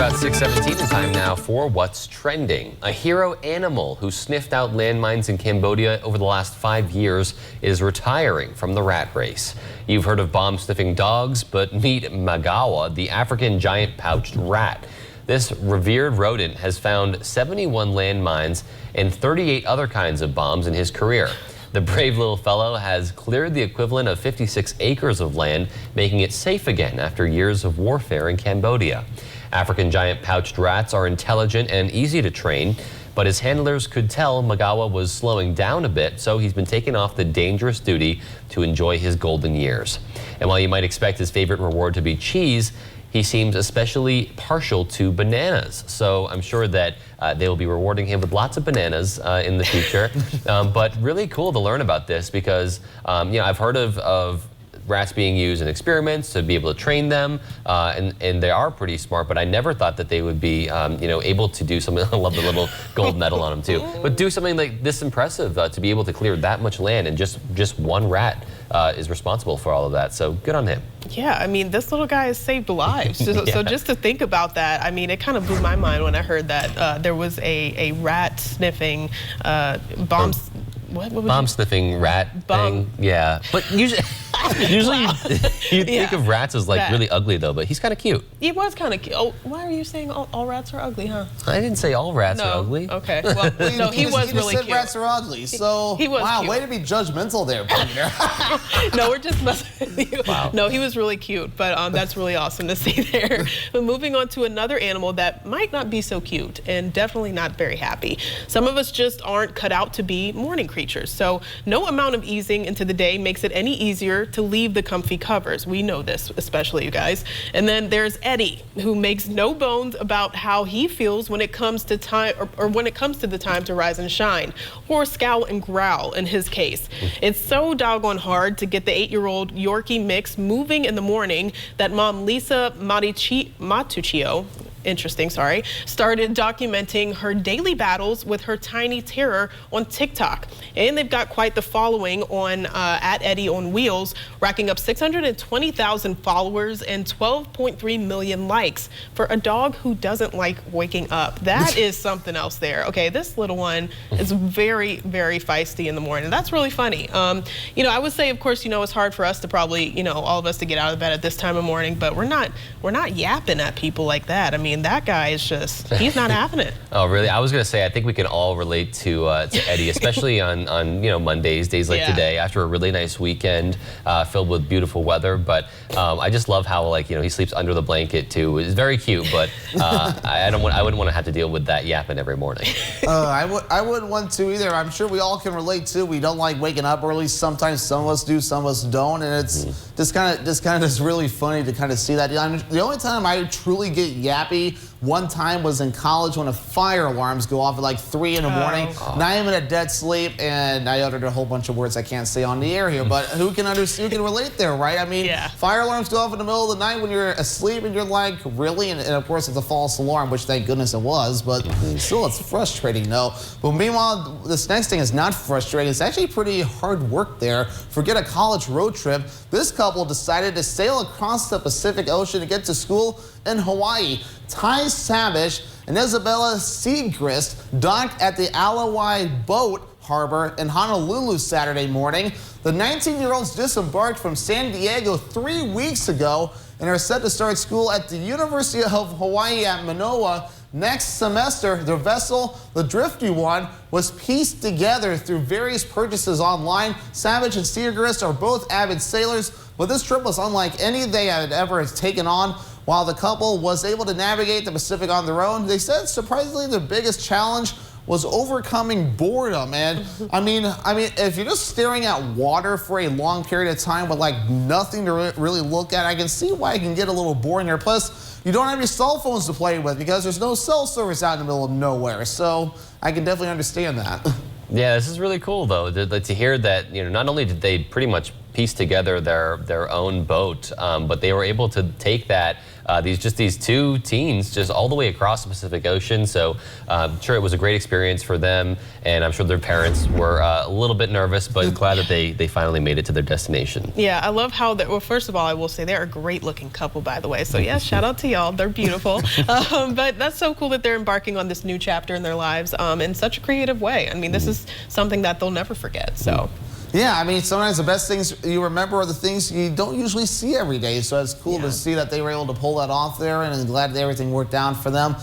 about 6:17 in time now for What's Trending. A hero animal who sniffed out landmines in Cambodia over the last 5 years is retiring from the rat race. You've heard of bomb-sniffing dogs, but meet Magawa, the African giant pouched rat. This revered rodent has found 71 landmines and 38 other kinds of bombs in his career. The brave little fellow has cleared the equivalent of 56 acres of land, making it safe again after years of warfare in Cambodia. African giant pouched rats are intelligent and easy to train, but his handlers could tell Magawa was slowing down a bit, so he's been taken off the dangerous duty to enjoy his golden years. And while you might expect his favorite reward to be cheese, he seems especially partial to bananas, so I'm sure that they will be rewarding him with lots of bananas in the future. But really cool to learn about this because I've heard of rats being used in experiments to be able to train them, and they are pretty smart, but I never thought that they would be able to do something. I love the little gold medal on them too, but do something like this impressive to be able to clear that much land, and just one rat is responsible for all of that, so good on him. Yeah, I mean, this little guy has saved lives. So just to think about that, I mean, it kind of blew my mind when I heard that there was a rat sniffing bomb sniffing rat thing. Yeah, but usually you think of rats as like really ugly though, but he's kind of cute. He was kind of cute. Oh, why are you saying all rats are ugly, huh? I didn't say all rats are ugly. Okay, well, no, he was really cute. Rats are ugly, so he was wow, cute. Way to be judgmental there, partner. No, we're just messing with you. Wow. No, he was really cute, but that's really awesome to see there. But moving on to another animal that might not be so cute and definitely not very happy. Some of us just aren't cut out to be morning creatures, so no amount of easing into the day makes it any easier to leave the comfy covers. We know this, especially you guys. And then there's Eddie, who makes no bones about how he feels when it comes to time, or when it comes to the time to rise and shine, or scowl and growl in his case. It's so doggone hard to get the 8-year-old Yorkie mix moving in the morning that mom Lisa Matuccio, started documenting her daily battles with her tiny terror on TikTok. And they've got quite the following on at Eddie on Wheels, racking up 620,000 followers and 12.3 million likes for a dog who doesn't like waking up. That is something else there. Okay, this little one is very, very feisty in the morning. That's really funny. I would say, of course, it's hard for us to probably, all of us to get out of bed at this time of morning, but we're not yapping at people like that. I mean, that guy is just, he's not having it. Oh, really? I was going to say, I think we can all relate to Eddie, especially on Mondays, days like today, after a really nice weekend filled with beautiful weather. But I just love how, he sleeps under the blanket too. It's very cute, but I wouldn't want to have to deal with that yapping every morning. I wouldn't want to either. I'm sure we all can relate to. We don't like waking up early. Sometimes some of us do, some of us don't, and it's just kind of really funny to kind of see that. The only time I truly get yappy one time was in college when fire alarms go off at like 3 in the morning. And I am in a dead sleep, and I uttered a whole bunch of words I can't say on the air here, but who can relate there, right? I mean, fire alarms go off in the middle of the night when you're asleep, and you're like, really? And of course, it's a false alarm, which thank goodness it was, but still, it's frustrating, though. But meanwhile, this next thing is not frustrating. It's actually pretty hard work there. Forget a college road trip. This couple decided to sail across the Pacific Ocean to get to school in Hawaii. Ty Savage and Isabella Segrist docked at the Alawai Boat Harbor in Honolulu Saturday morning. The 19-year-olds disembarked from San Diego 3 weeks ago and are set to start school at the University of Hawaii at Manoa next semester. The vessel, the Drifty One, was pieced together through various purchases online. Savage and Segrist are both avid sailors, but this trip was unlike any they had ever taken on. While the couple was able to navigate the Pacific on their own, they said surprisingly their biggest challenge was overcoming boredom. And I mean, if you're just staring at water for a long period of time with like nothing to really look at, I can see why it can get a little boring there. Plus, you don't have your cell phones to play with because there's no cell service out in the middle of nowhere. So I can definitely understand that. Yeah, this is really cool though to hear that not only did they pretty much piece together their own boat, but they were able to take that these two teens just all the way across the Pacific Ocean. So I'm sure it was a great experience for them, and I'm sure their parents were a little bit nervous, but glad that they finally made it to their destination. Yeah, I love how that. Well, first of all, I will say they're a great looking couple, by the way. So yes, shout out to y'all. They're beautiful. But that's so cool that they're embarking on this new chapter in their lives in such a creative way. I mean, this is something that they'll never forget. So. Yeah, I mean, sometimes the best things you remember are the things you don't usually see every day. So it's cool to see that they were able to pull that off there, and I'm glad that everything worked out for them.